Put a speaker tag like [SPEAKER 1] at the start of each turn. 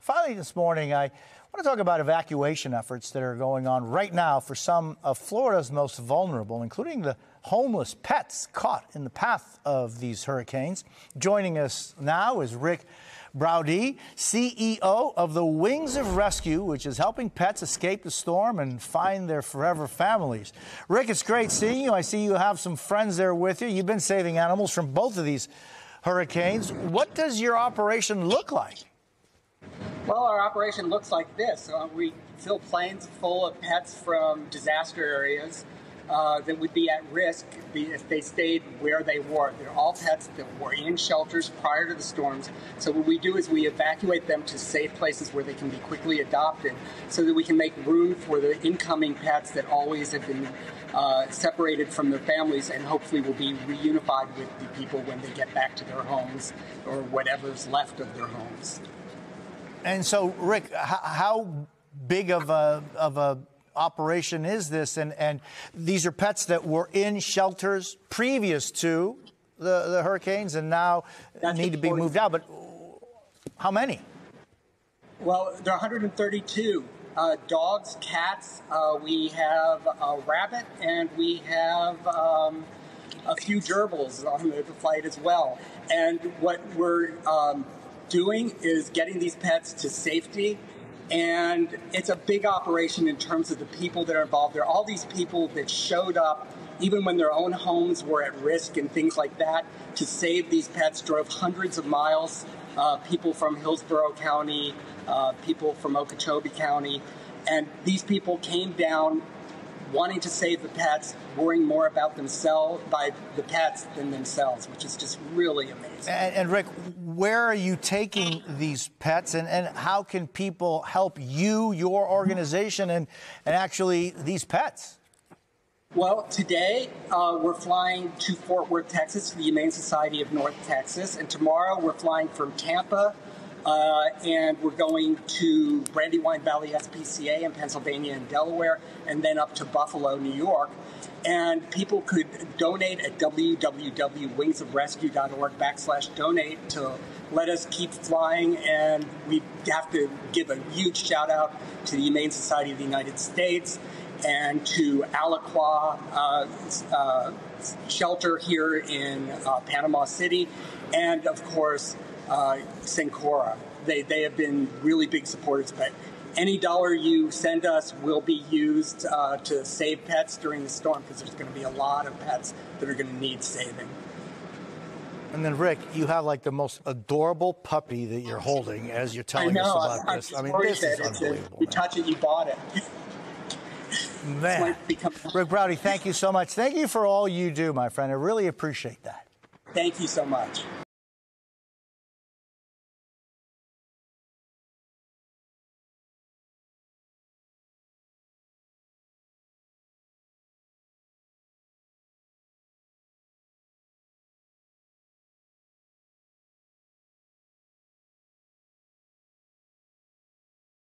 [SPEAKER 1] Finally, this morning, I want to talk about evacuation efforts that are going on right now for some of Florida's most vulnerable, including the homeless pets caught in the path of these hurricanes. Joining us now is Rick Braude, CEO of the Wings of Rescue, which is helping pets escape the storm and find their forever families. Rick, it's great seeing you. I see you have some friends there with you. You've been saving animals from both of these hurricanes. What does your operation look like?
[SPEAKER 2] Well, our operation looks like this. We fill planes full of pets from disaster areas that would be at risk if they stayed where they were. They're all pets that were in shelters prior to the storms. So what we do is we evacuate them to safe places where they can be quickly adopted so that we can make room for the incoming pets that always have been separated from their families and hopefully will be reunified with the people when they get back to their homes or whatever's left of their homes.
[SPEAKER 1] And so, Rick, how big of a operation is this? And these are pets that were in shelters previous to the hurricanes and now need to be moved out. But how many?
[SPEAKER 2] Well, there are 132 dogs, cats. We have a rabbit, and we have a few gerbils on the flight as well. And what we're doing is getting these pets to safety, and it's a big operation in terms of the people that are involved. There are all these people that showed up even when their own homes were at risk and things like that to save these pets, drove hundreds of miles, people from Hillsborough County, people from Okeechobee County, and these people came down wanting to save the pets, worrying more about themselves, by the pets than themselves, which is just really amazing.
[SPEAKER 1] And Rick, where are you taking these pets, and how can people help you, your organization, and actually these pets?
[SPEAKER 2] Well, today we're flying to Fort Worth, Texas, to the Humane Society of North Texas, and tomorrow we're flying from Tampa, and we're going to Brandywine Valley SPCA in Pennsylvania and Delaware, and then up to Buffalo, New York. And people could donate at www.wingsofrescue.org/donate to let us keep flying. And we have to give a huge shout out to the Humane Society of the United States and to Alaqua shelter here in Panama City, and of course Cencora. They have been really big supporters, but any dollar you send us will be used to save pets during the storm, because there's going to be a lot of pets that are going to need saving.
[SPEAKER 1] And then, Rick, you have like the most adorable puppy that you're holding as you're telling us about this. I mean, this is unbelievable.
[SPEAKER 2] You touch it, you bought it.
[SPEAKER 1] Man. Rick Braude, thank you so much. Thank you for all you do, my friend. I really appreciate that.
[SPEAKER 2] Thank you so much.